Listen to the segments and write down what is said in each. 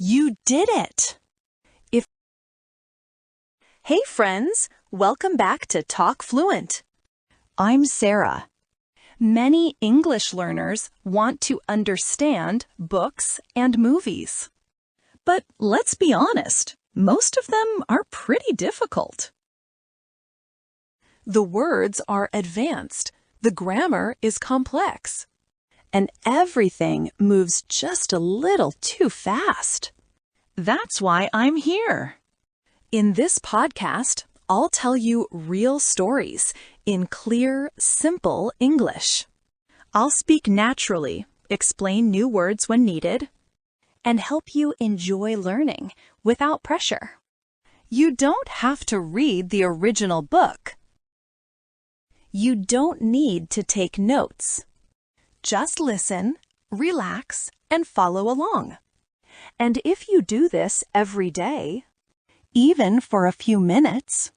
You did it! If Hey friends, welcome back to Talk Fluent. I'm Sarah. Many English learners want to understand books and movies. But let's be honest, most of them are pretty difficult. The words are advanced, the grammar is complex, and everything moves just a little too fast. That's why I'm here. In this podcast, I'll tell you real stories in clear, simple English. I'll speak naturally, explain new words when needed, and help you enjoy learning without pressure. You don't have to read the original book. You don't need to take notes. Just listen, relax, and follow along. And if you do this every day, even for a few minutes,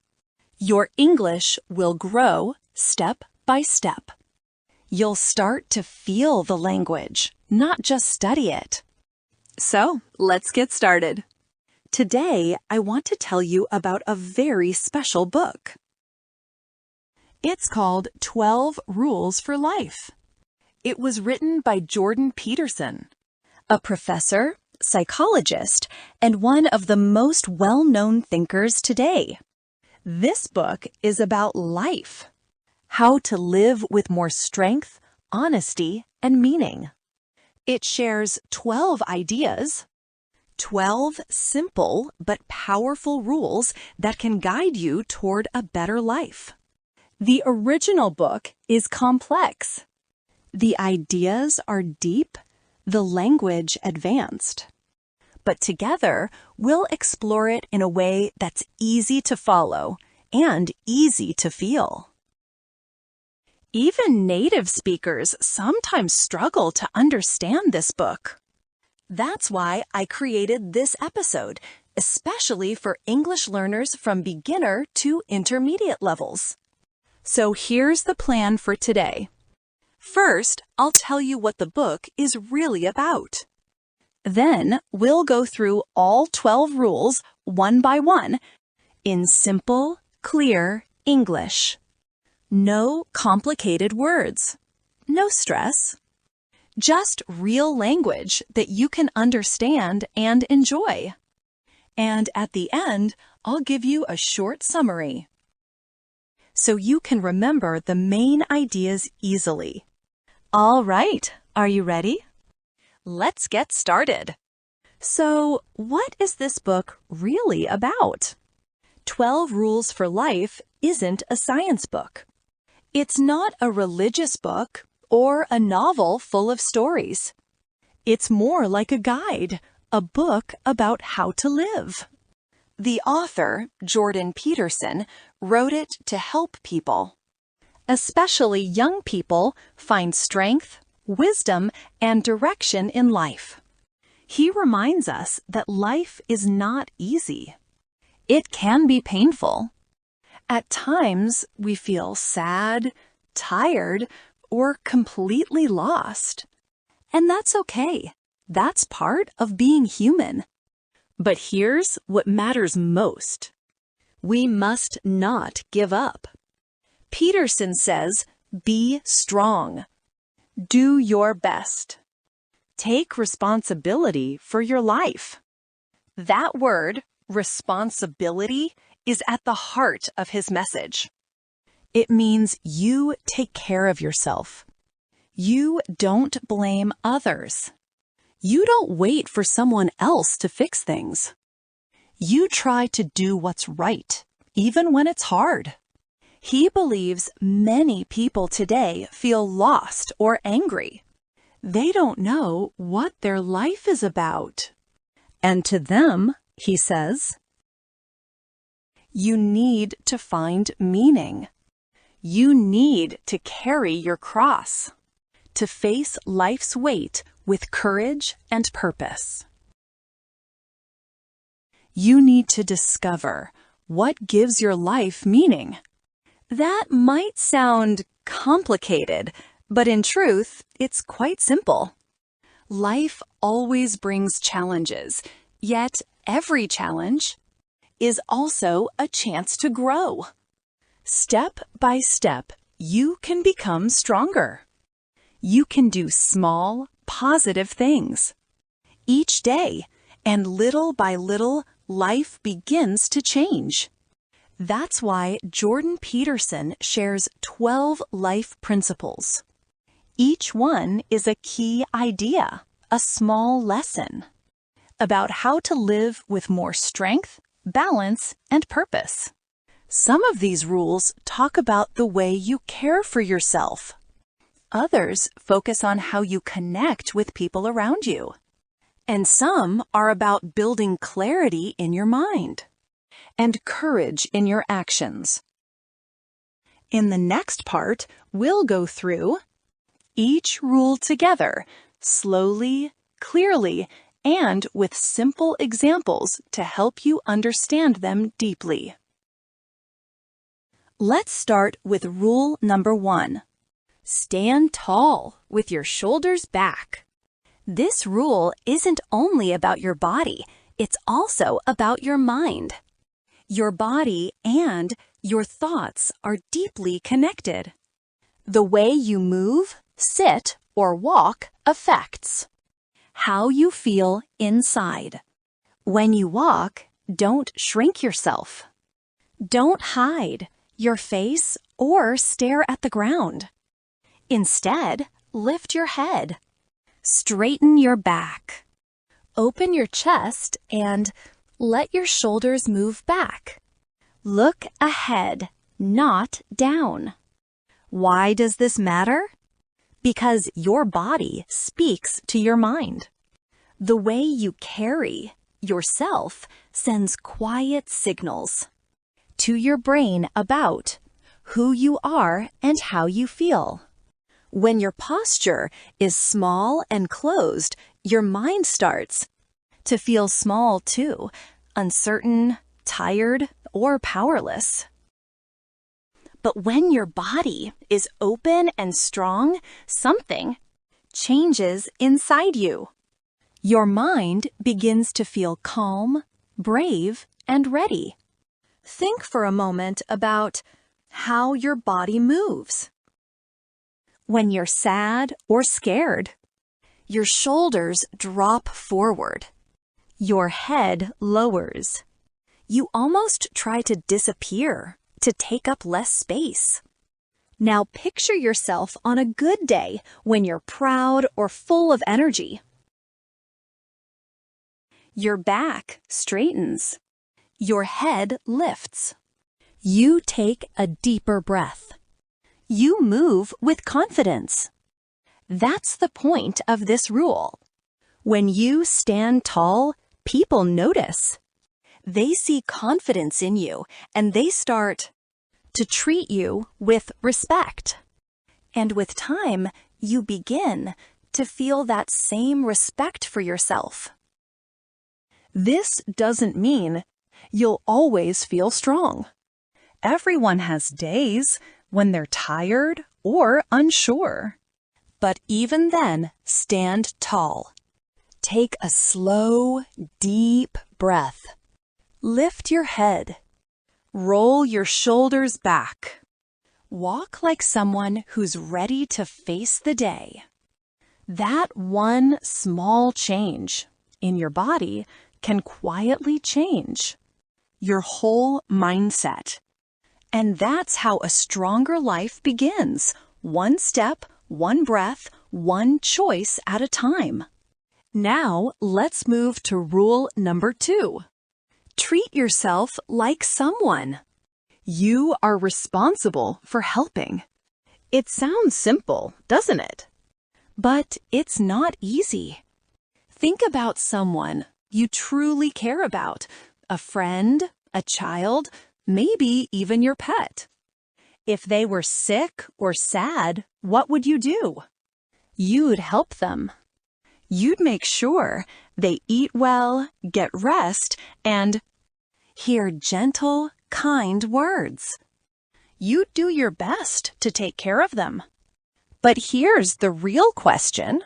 your English will grow step by step. You'll start to feel the language, not just study it. So, let's get started. Today, I want to tell you about a very special book. It's called 12 Rules for Life. It was written by Jordan Peterson, a professor, psychologist, and one of the most well-known thinkers today. This book is about life, how to live with more strength, honesty, and meaning. It shares 12 ideas, 12 simple but powerful rules that can guide you toward a better life. The original book is complex. The ideas are deep, the language advanced. But together, we'll explore it in a way that's easy to follow and easy to feel. Even native speakers sometimes struggle to understand this book. That's why I created this episode, especially for English learners from beginner to intermediate levels. So here's the plan for today. First, I'll tell you what the book is really about. Then, we'll go through all 12 rules one by one in simple, clear English. No complicated words. No stress. Just real language that you can understand and enjoy. And at the end, I'll give you a short summary, so you can remember the main ideas easily. All right, are you ready? Let's get started. So, what is this book really about? 12 Rules for Life isn't a science book. It's not a religious book or a novel full of stories. It's more like a guide, a book about how to live. The author, Jordan Peterson, wrote it to help people, especially young people, find strength, wisdom, and direction in life. He reminds us that life is not easy. It can be painful. At times, we feel sad, tired, or completely lost. And that's okay. That's part of being human. But here's what matters most. We must not give up. Peterson says, be strong. Do your best. Take responsibility for your life. That word, responsibility, is at the heart of his message. It means you take care of yourself. You don't blame others. You don't wait for someone else to fix things. You try to do what's right, even when it's hard. He believes many people today feel lost or angry. They don't know what their life is about. And to them, he says, you need to find meaning. You need to carry your cross, to face life's weight with courage and purpose. You need to discover what gives your life meaning. That might sound complicated, but in truth, it's quite simple. Life always brings challenges, Yet every challenge is also a chance to grow. Step by step, you can become stronger. You can do small, positive things each day, and little by little, life begins to change. That's why Jordan Peterson shares 12 life principles. Each one is a key idea, a small lesson about how to live with more strength, balance, and purpose. Some of these rules talk about the way you care for yourself. Others focus on how you connect with people around you. And some are about building clarity in your mind and courage in your actions. In the next part, we'll go through each rule together, slowly, clearly, and with simple examples to help you understand them deeply. Let's start with rule number 1. Stand tall with your shoulders back. This rule isn't only about your body, it's also about your mind. Your body and your thoughts are deeply connected. The way you move, sit, or walk affects how you feel inside. When you walk, don't shrink yourself. Don't hide your face or stare at the ground. Instead, lift your head. Straighten your back. Open your chest and let your shoulders move back. Look ahead, not down. Why does this matter? Because your body speaks to your mind. The way you carry yourself sends quiet signals to your brain about who you are and how you feel. When your posture is small and closed, your mind starts to feel small too, uncertain, tired, or powerless. But when your body is open and strong, something changes inside you. Your mind begins to feel calm, brave, and ready. Think for a moment about how your body moves. When you're sad or scared, your shoulders drop forward. Your head lowers. You almost try to disappear, to take up less space. Now picture yourself on a good day when you're proud or full of energy. Your back straightens. Your head lifts. You take a deeper breath. You move with confidence. That's the point of this rule. When you stand tall, people notice. They see confidence in you, and they start to treat you with respect. And with time, you begin to feel that same respect for yourself. This doesn't mean you'll always feel strong. Everyone has days when they're tired or unsure. But even then, stand tall. Take a slow, deep breath. Lift your head. Roll your shoulders back. Walk like someone who's ready to face the day. That one small change in your body can quietly change your whole mindset. And that's how a stronger life begins. One step, one breath, one choice at a time. Now, let's move to rule number 2. Treat yourself like someone. You are responsible for helping. It sounds simple, doesn't it? But it's not easy. Think about someone you truly care about, a friend, a child, maybe even your pet. If they were sick or sad, what would you do? You'd help them. You'd make sure they eat well, get rest, and hear gentle, kind words. You'd do your best to take care of them. But here's the real question.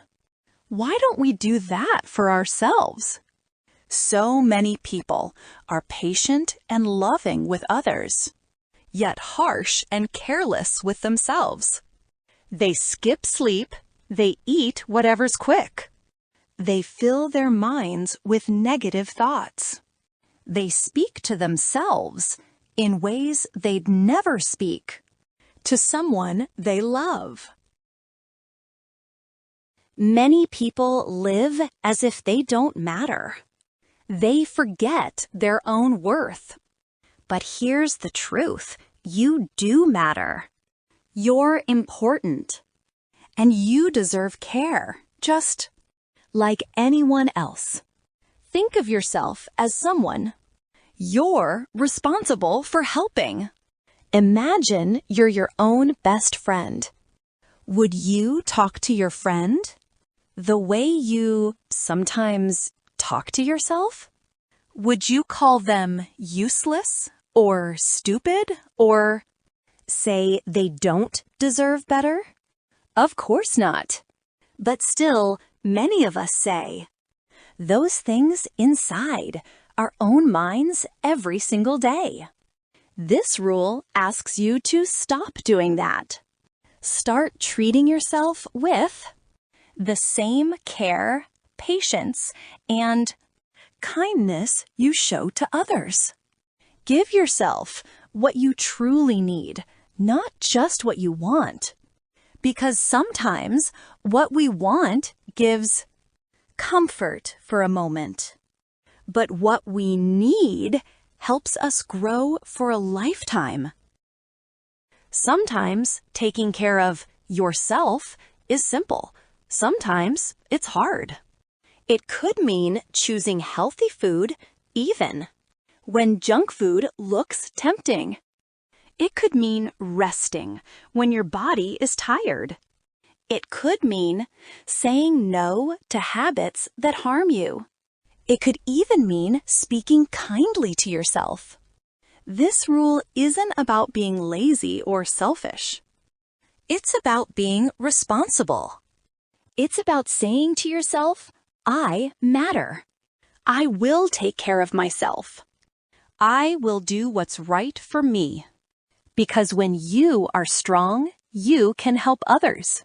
Why don't we do that for ourselves? So many people are patient and loving with others, yet harsh and careless with themselves. They skip sleep, they eat whatever's quick. They fill their minds with negative thoughts. They speak to themselves in ways they'd never speak to someone they love. Many people live as if they don't matter. They forget their own worth. But here's the truth. You do matter. You're important. And you deserve care, just like anyone else. Think of yourself as someone you're responsible for helping. Imagine you're your own best friend. Would you talk to your friend the way you sometimes talk to yourself? Would you call them useless or stupid or say they don't deserve better? Of course not. But still, many of us say those things inside our own minds every single day. This rule asks you to stop doing that. Start treating yourself with the same care, patience, and kindness you show to others. Give yourself what you truly need, not just what you want. Because sometimes what we want gives comfort for a moment. But what we need helps us grow for a lifetime. Sometimes taking care of yourself is simple. Sometimes it's hard. It could mean choosing healthy food even when junk food looks tempting. It could mean resting when your body is tired. It could mean saying no to habits that harm you. It could even mean speaking kindly to yourself. This rule isn't about being lazy or selfish. It's about being responsible. It's about saying to yourself, I matter. I will take care of myself. I will do what's right for me. Because when you are strong, you can help others.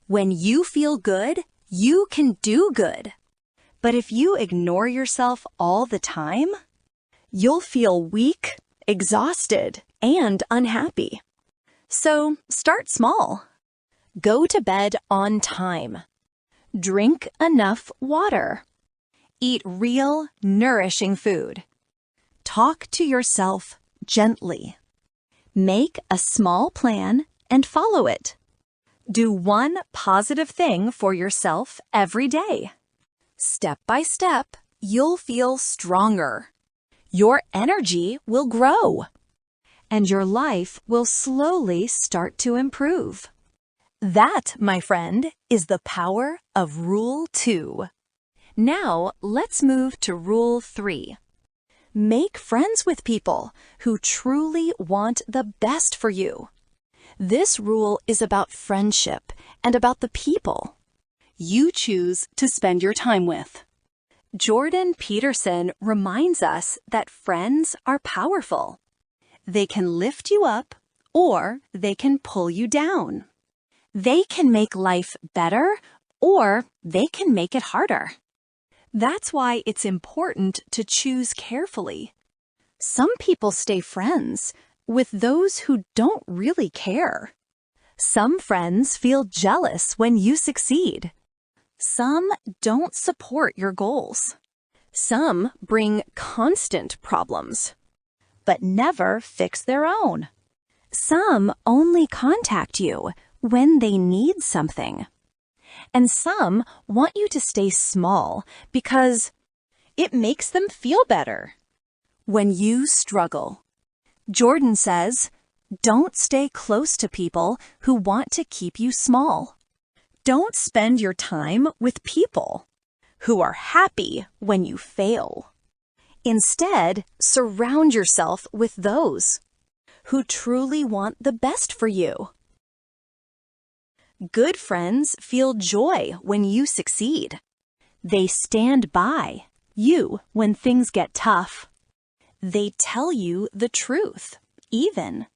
When you feel good, you can do good. But if you ignore yourself all the time, you'll feel weak, exhausted, and unhappy. So start small. Go to bed on time. Drink enough water. Eat real, nourishing food. Talk to yourself gently. Make a small plan and follow it. Do one positive thing for yourself every day. Step by step, you'll feel stronger. Your energy will grow. And your life will slowly start to improve. That, my friend, is the power of Rule 2. Now, let's move to Rule 3. Make friends with people who truly want the best for you. This rule is about friendship and about the people you choose to spend your time with. Jordan Peterson reminds us that friends are powerful. They can lift you up or they can pull you down. They can make life better or they can make it harder. That's why it's important to choose carefully. Some people stay friends with those who don't really care. Some friends feel jealous when you succeed. Some don't support your goals. Some bring constant problems, but never fix their own. Some only contact you when they need something. And some want you to stay small because it makes them feel better. When you struggle, Jordan says, don't stay close to people who want to keep you small. Don't spend your time with people who are happy when you fail. Instead, surround yourself with those who truly want the best for you. Good friends feel joy when you succeed. They stand by you when things get tough. They tell you the truth, even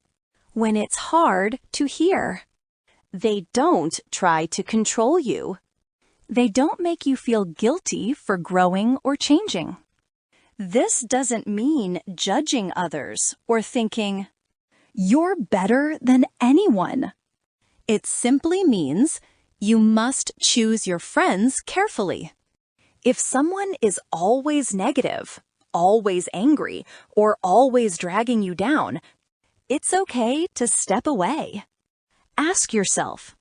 when it's hard to hear. They don't try to control you. They don't make you feel guilty for growing or changing. This doesn't mean judging others or thinking, "You're better than anyone." It simply means you must choose your friends carefully. If someone is always negative, always angry, or always dragging you down, it's okay to step away. Ask yourself,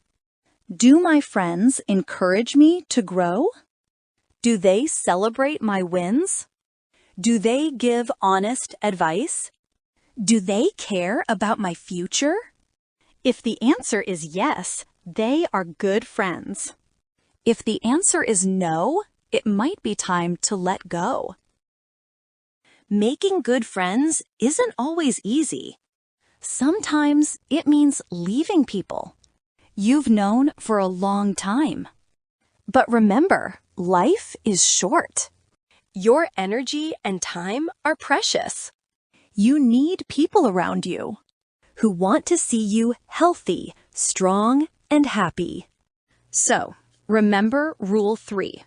do my friends encourage me to grow? Do they celebrate my wins? Do they give honest advice? Do they care about my future? If the answer is yes, they are good friends. If the answer is no, it might be time to let go. Making good friends isn't always easy. Sometimes it means leaving people you've known for a long time. But remember, life is short. Your energy and time are precious. You need people around you who want to see you healthy, strong, and happy. So, remember Rule 3.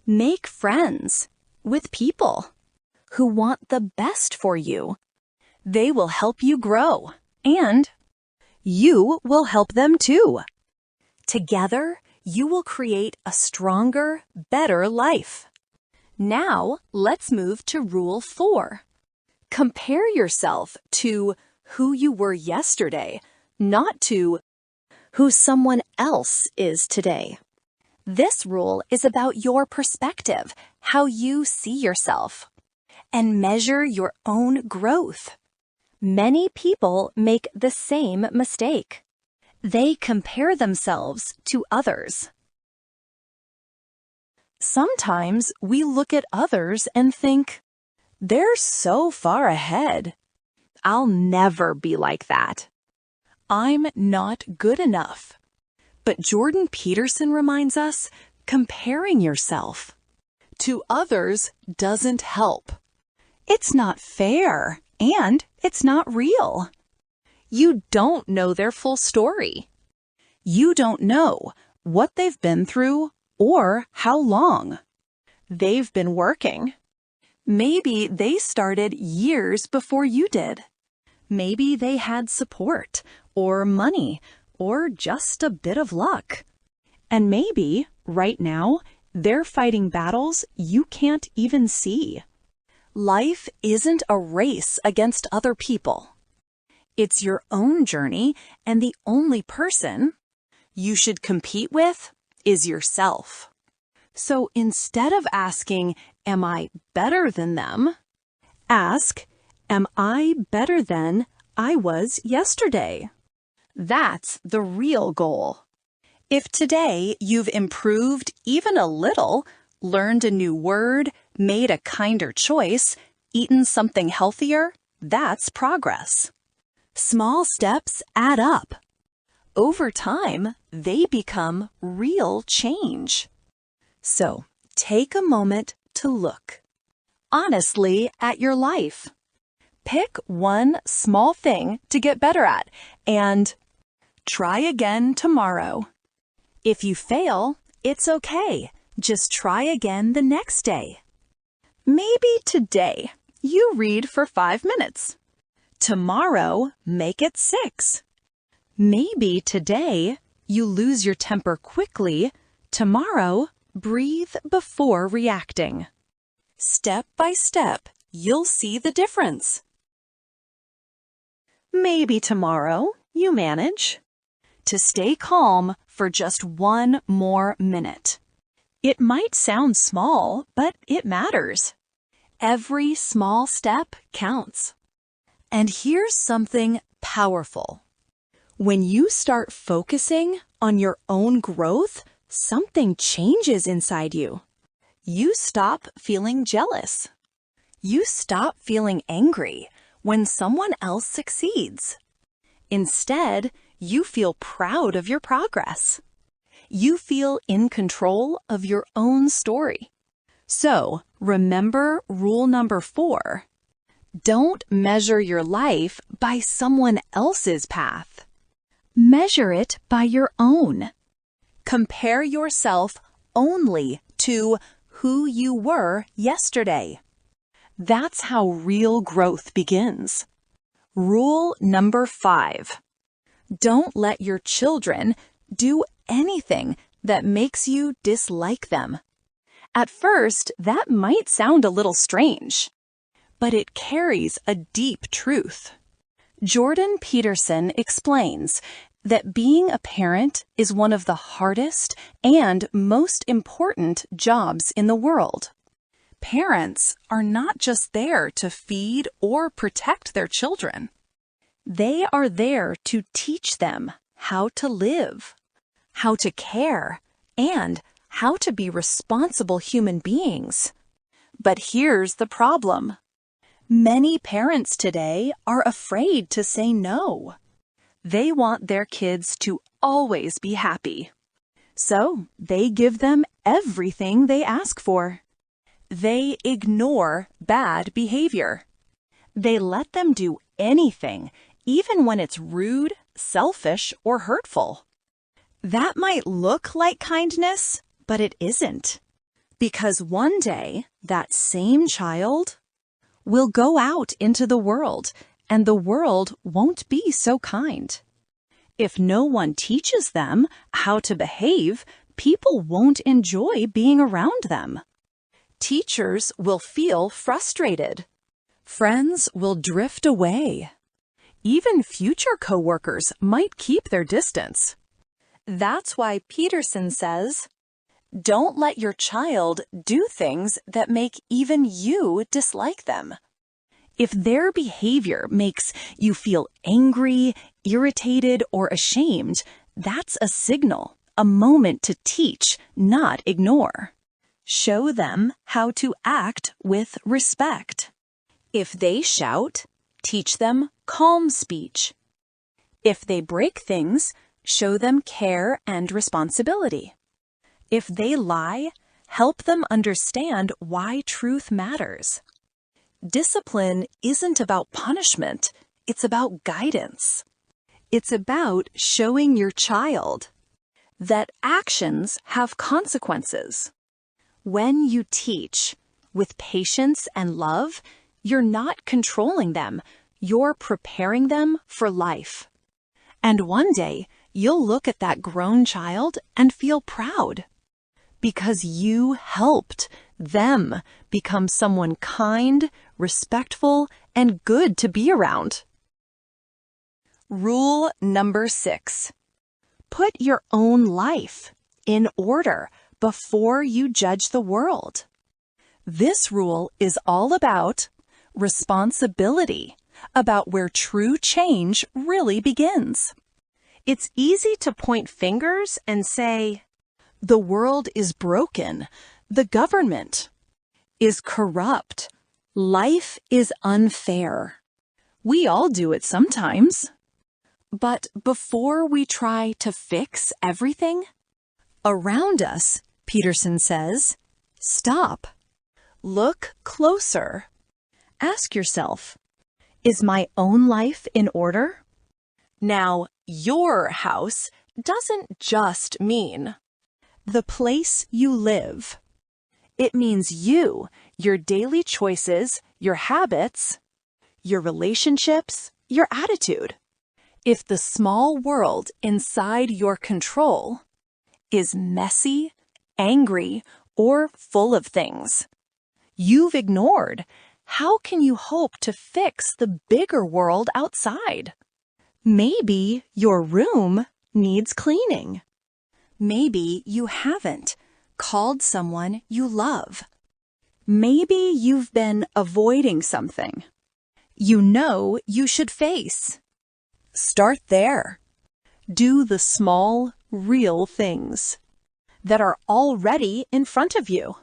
Make friends with people who want the best for you. They will help you grow, and you will help them too. Together, you will create a stronger, better life. Now, let's move to Rule 4. Compare yourself to who you were yesterday, not to who someone else is today. This rule is about your perspective, how you see yourself, and measure your own growth. Many people make the same mistake. They compare themselves to others. Sometimes we look at others and think, they're so far ahead. I'll never be like that. I'm not good enough. But Jordan Peterson reminds us, comparing yourself to others doesn't help. It's not fair, and it's not real. You don't know their full story. You don't know what they've been through or how long they've been working. Maybe they started years before you did. Maybe they had support or money or just a bit of luck. And maybe, right now, they're fighting battles you can't even see. Life isn't a race against other people. It's your own journey, and the only person you should compete with is yourself. So instead of asking, am I better than them? Ask, am I better than I was yesterday? That's the real goal. If today you've improved even a little, learned a new word, made a kinder choice, eaten something healthier, that's progress. Small steps add up. Over time, they become real change. So, take a moment to look honestly at your life. Pick one small thing to get better at and try again tomorrow. If you fail, it's okay. Just try again the next day. Maybe today you read for 5 minutes. Tomorrow, make it 6. Maybe today you lose your temper quickly. Tomorrow, breathe before reacting. Step by step, you'll see the difference. Maybe tomorrow you manage to stay calm for just 1 more minute. It might sound small, but it matters. Every small step counts. And here's something powerful. When you start focusing on your own growth, something changes inside you. You stop feeling jealous. You stop feeling angry when someone else succeeds. Instead, you feel proud of your progress. You feel in control of your own story. So, remember rule number 4. Don't measure your life by someone else's path. Measure it by your own. Compare yourself only to who you were yesterday. That's how real growth begins. Rule number 5. Don't let your children do anything that makes you dislike them. At first, that might sound a little strange, but it carries a deep truth. Jordan Peterson explains that being a parent is one of the hardest and most important jobs in the world. Parents are not just there to feed or protect their children. They are there to teach them how to live, how to care, and how to be responsible human beings. But here's the problem. Many parents today are afraid to say no. They want their kids to always be happy. So they give them everything they ask for. They ignore bad behavior. They let them do anything, even when it's rude, selfish, or hurtful. That might look like kindness, but it isn't. Because one day, that same child will go out into the world, and the world won't be so kind. If no one teaches them how to behave, people won't enjoy being around them. Teachers will feel frustrated. Friends will drift away. Even future coworkers might keep their distance. That's why Peterson says, don't let your child do things that make even you dislike them. If their behavior makes you feel angry, irritated, or ashamed, that's a signal, a moment to teach, not ignore. Show them how to act with respect. If they shout, teach them calm speech. If they break things, show them care and responsibility. If they lie, help them understand why truth matters. Discipline isn't about punishment, it's about guidance. It's about showing your child that actions have consequences. When you teach with patience and love, you're not controlling them, you're preparing them for life. And one day, you'll look at that grown child and feel proud. Because you helped them become someone kind, respectful, and good to be around. Rule number 6. Put your own life in order before you judge the world. This rule is all about responsibility, about where true change really begins. It's easy to point fingers and say, the world is broken, the government is corrupt, life is unfair. We all do it sometimes. But before we try to fix everything around us, Peterson says, stop. Look closer. Ask yourself, is my own life in order? Now, your house doesn't just mean the place you live. It means you, your daily choices, your habits, your relationships, your attitude. If the small world inside your control is messy, angry, or full of things you've ignored, how can you hope to fix the bigger world outside? Maybe your room needs cleaning. Maybe you haven't called someone you love. Maybe you've been avoiding something you know you should face. Start there. Do the small, real things that are already in front of you.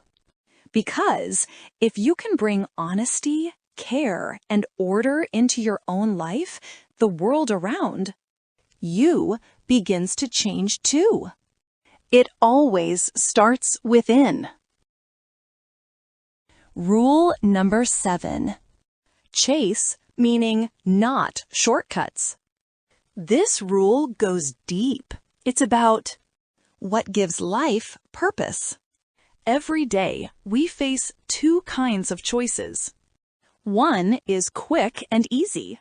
Because if you can bring honesty, care, and order into your own life, the world around you begins to change too. It always starts within. Rule number 7. Chase, meaning not shortcuts. This rule goes deep. It's about what gives life purpose. Every day, we face 2 kinds of choices. One is quick and easy.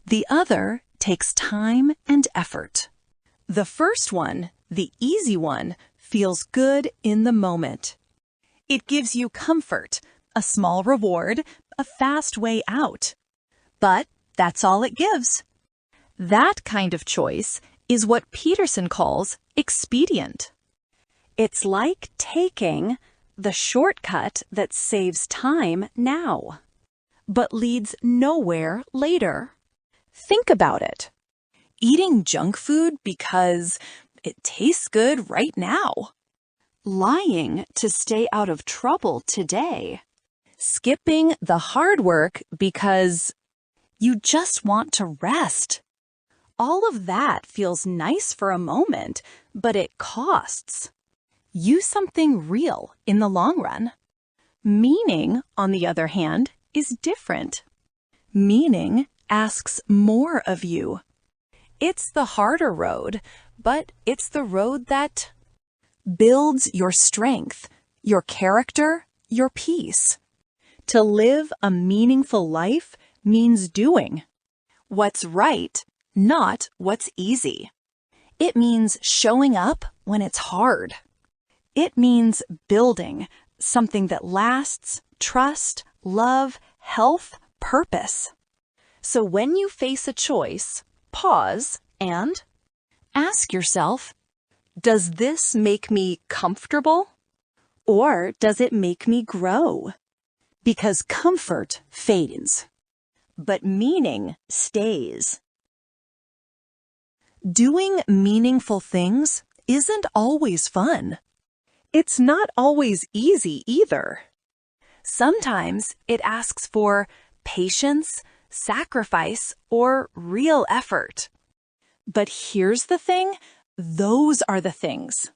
The other takes time and effort. The first one, the easy one, feels good in the moment. It gives you comfort, a small reward, a fast way out. But that's all it gives. That kind of choice is what Peterson calls expedient. It's like taking the shortcut that saves time now, but leads nowhere later. Think about it. Eating junk food because it tastes good right now. Lying to stay out of trouble today. Skipping the hard work because you just want to rest. All of that feels nice for a moment, but it costs you something real in the long run. Meaning, on the other hand, is different. Meaning asks more of you. It's the harder road, but it's the road that builds your strength, your character, your peace. To live a meaningful life means doing what's right, not what's easy. It means showing up when it's hard. It means building something that lasts, trust, love, health, purpose. So when you face a choice, pause and ask yourself, does this make me comfortable? Or does it make me grow? Because comfort fades, but meaning stays. Doing meaningful things isn't always fun. It's not always easy either. Sometimes it asks for patience, sacrifice, or real effort. But here's the thing, those are the things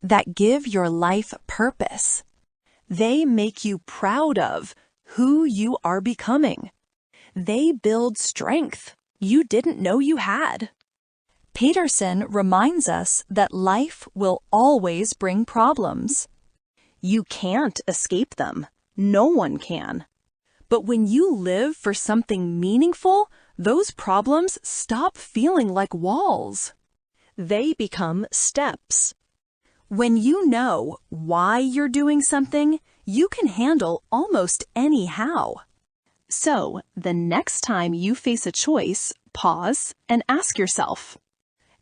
that give your life purpose. They make you proud of who you are becoming. They build strength you didn't know you had. Peterson reminds us that life will always bring problems. You can't escape them. No one can. But when you live for something meaningful, those problems stop feeling like walls. They become steps. When you know why you're doing something, you can handle almost any how. So, the next time you face a choice, pause and ask yourself,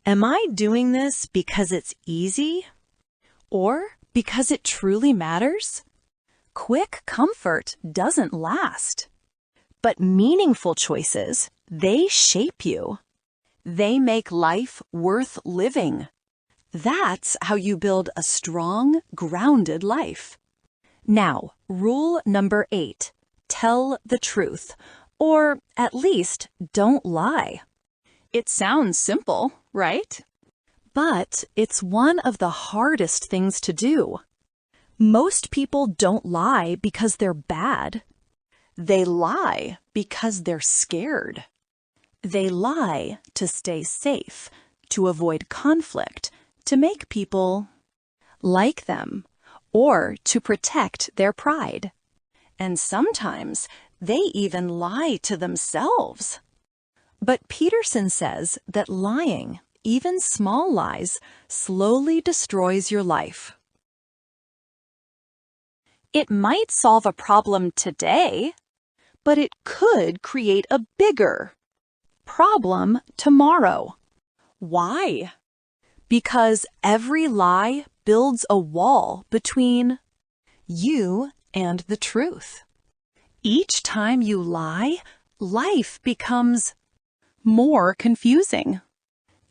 am I doing this because it's easy? Or because it truly matters? Quick comfort doesn't last. But meaningful choices, they shape you. They make life worth living. That's how you build a strong, grounded life. Now, rule number 8, tell the truth, or at least don't lie. It sounds simple, right? But it's one of the hardest things to do. Most people don't lie because they're bad. They lie because they're scared. They lie to stay safe, to avoid conflict, to make people like them, or to protect their pride. And sometimes they even lie to themselves. But Peterson says that lying, even small lies, slowly destroys your life. It might solve a problem today, but it could create a bigger problem tomorrow. Why? Because every lie builds a wall between you and the truth. Each time you lie, life becomes more confusing.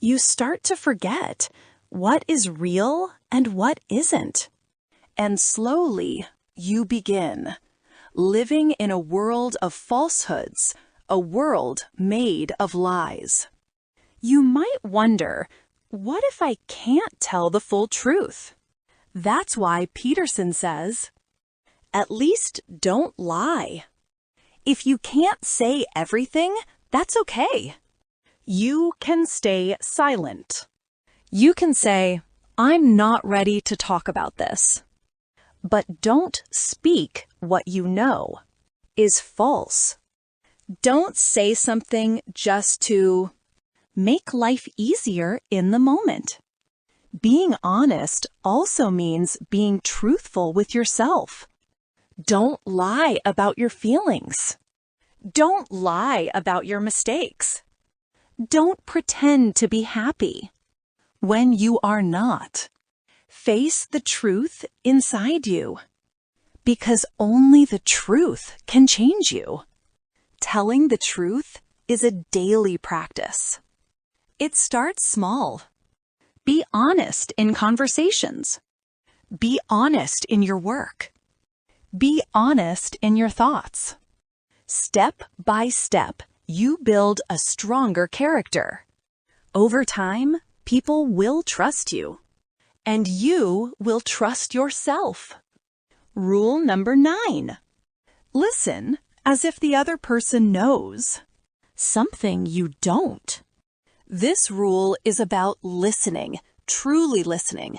You start to forget what is real and what isn't. And slowly you begin living in a world of falsehoods, a world made of lies. You might wonder, what if I can't tell the full truth? That's why Peterson says, At least don't lie. If you can't say everything, that's okay. You can stay silent. You can say, I'm not ready to talk about this. But don't speak what you know is false. Don't say something just to make life easier in the moment. Being honest also means being truthful with yourself. Don't lie about your feelings. Don't lie about your mistakes. Don't pretend to be happy when you are not. Face the truth inside you, because only the truth can change you. Telling the truth is a daily practice. It starts small. Be honest in conversations. Be honest in your work. Be honest in your thoughts. Step by step, you build a stronger character. Over time, people will trust you, and you will trust yourself. Rule number 9. Listen as if the other person knows something you don't. This rule is about listening, truly listening.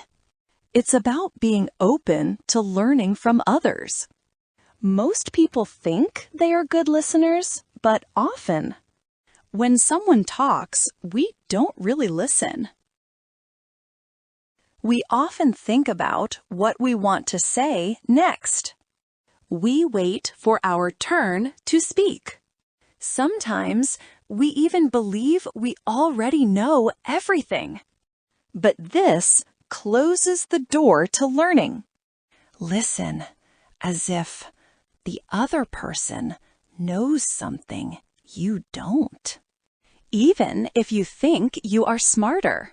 It's about being open to learning from others. Most people think they are good listeners, but often, when someone talks, we don't really listen. We often think about what we want to say next. We wait for our turn to speak. Sometimes we even believe we already know everything. But this closes the door to learning. Listen as if the other person knows something you don't. Even if you think you are smarter.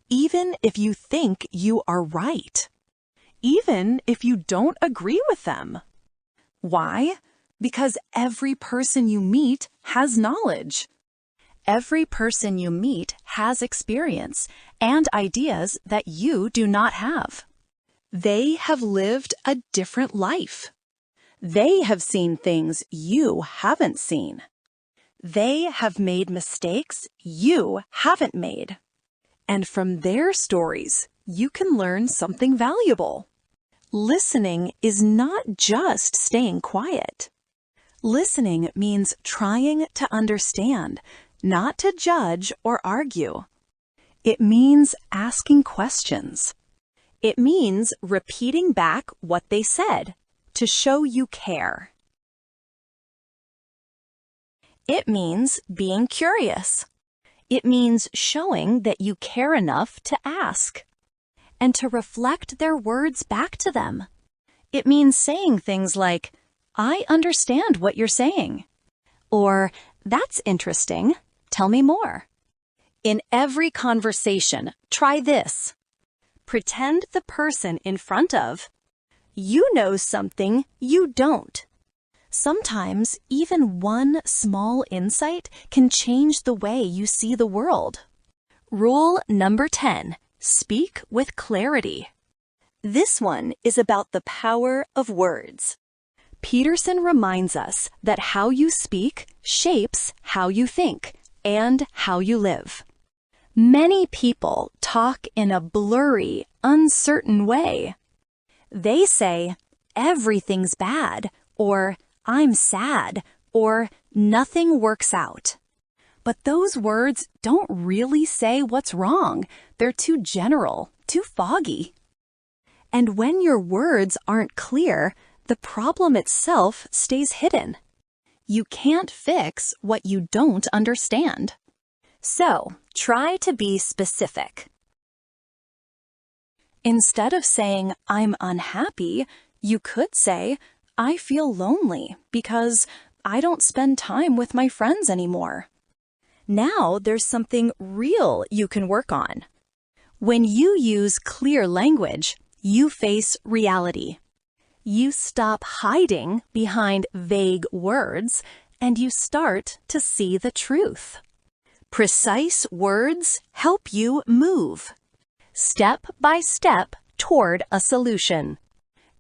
Even if you think you are right. Even if you don't agree with them. Why? Because every person you meet has knowledge. Every person you meet has experience and ideas that you do not have. They have lived a different life. They have seen things you haven't seen. They have made mistakes you haven't made. And from their stories, you can learn something valuable. Listening is not just staying quiet. Listening means trying to understand, not to judge or argue. It means asking questions. It means repeating back what they said to show you care. It means being curious. It means showing that you care enough to ask and to reflect their words back to them. It means saying things like, I understand what you're saying. Or, that's interesting. Tell me more. In every conversation, try this. Pretend the person in front of you knows something you don't. Sometimes, even one small insight can change the way you see the world. Rule number 10. Speak with clarity. This one is about the power of words. Peterson reminds us that how you speak shapes how you think and how you live. Many people talk in a blurry, uncertain way. They say, everything's bad, or I'm sad, or nothing works out. But those words don't really say what's wrong. They're too general, too foggy. And when your words aren't clear, the problem itself stays hidden. You can't fix what you don't understand. So, try to be specific. Instead of saying, I'm unhappy, you could say, I feel lonely because I don't spend time with my friends anymore. Now there's something real you can work on. When you use clear language, you face reality. You stop hiding behind vague words, and you start to see the truth. Precise words help you move, step by step toward a solution.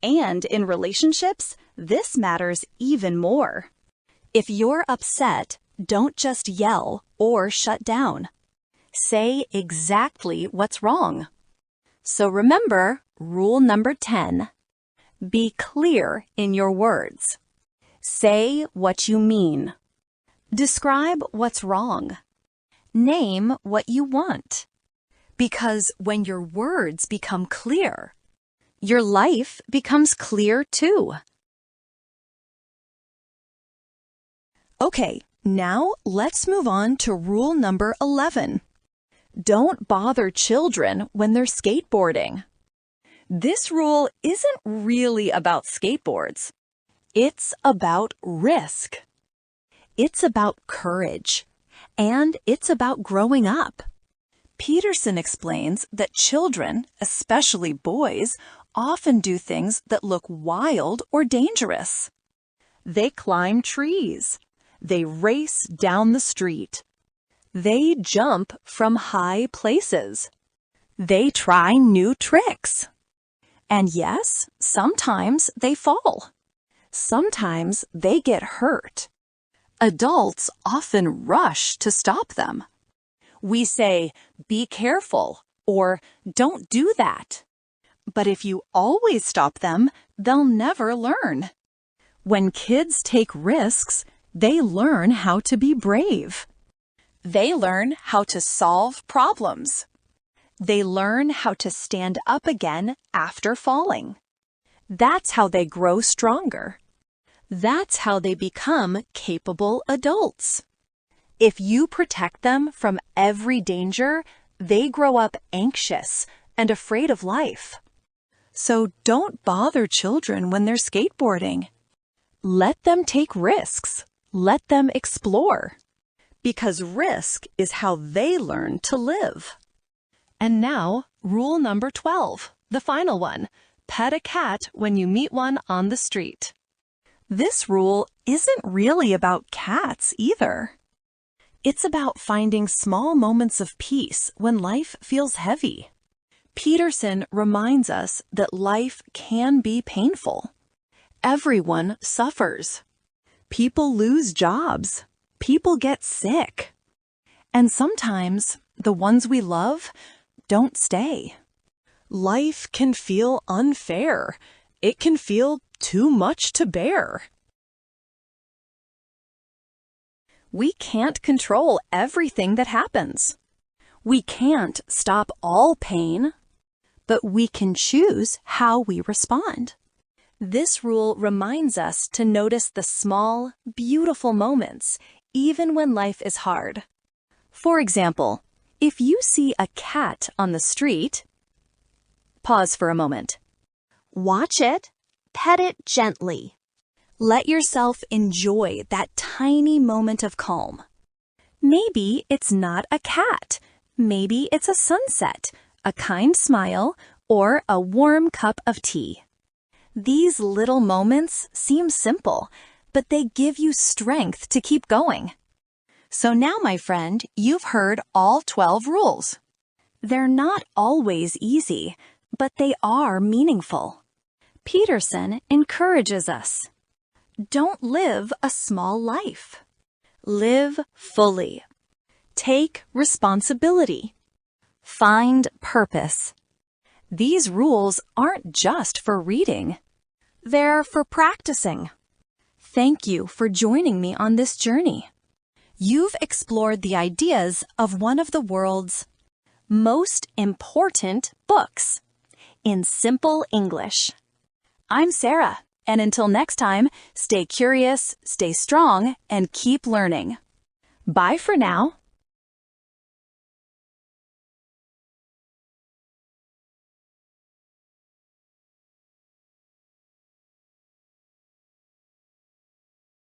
And in relationships, this matters even more. If you're upset, don't just yell or shut down. Say exactly what's wrong. So remember, rule number 10. Be clear in your words. Say what you mean. Describe what's wrong. Name what you want. Because when your words become clear, your life becomes clear too. Okay, now let's move on to rule number 11. Don't bother children when they're skateboarding. This rule isn't really about skateboards. It's about risk. It's about courage. And it's about growing up. Peterson explains that children, especially boys, often do things that look wild or dangerous. They climb trees. They race down the street. They jump from high places. They try new tricks. And yes, sometimes they fall. Sometimes they get hurt. Adults often rush to stop them. We say, "Be careful," or "Don't do that." But if you always stop them, they'll never learn. When kids take risks, they learn how to be brave. They learn how to solve problems. They learn how to stand up again after falling. That's how they grow stronger. That's how they become capable adults. If you protect them from every danger, they grow up anxious and afraid of life. So don't bother children when they're skateboarding. Let them take risks. Let them explore. Because risk is how they learn to live. And now, rule number 12, the final one. Pet a cat when you meet one on the street. This rule isn't really about cats either. It's about finding small moments of peace when life feels heavy. Peterson reminds us that life can be painful. Everyone suffers. People lose jobs. People get sick. And sometimes the ones we love don't stay. Life can feel unfair. It can feel too much to bear. We can't control everything that happens. We can't stop all pain, but we can choose how we respond. This rule reminds us to notice the small, beautiful moments, even when life is hard. For example, if you see a cat on the street, pause for a moment. Watch it, pet it gently. Let yourself enjoy that tiny moment of calm. Maybe it's not a cat. Maybe it's a sunset, a kind smile, or a warm cup of tea. These little moments seem simple, but they give you strength to keep going. So now, my friend, you've heard all 12 rules. They're not always easy, but they are meaningful. Peterson encourages us. Don't live a small life. Live fully. Take responsibility. Find purpose. These rules aren't just for reading. They're for practicing. Thank you for joining me on this journey. You've explored the ideas of one of the world's most important books in simple English. I'm Sarah, and until next time, stay curious, stay strong, and keep learning. Bye for now.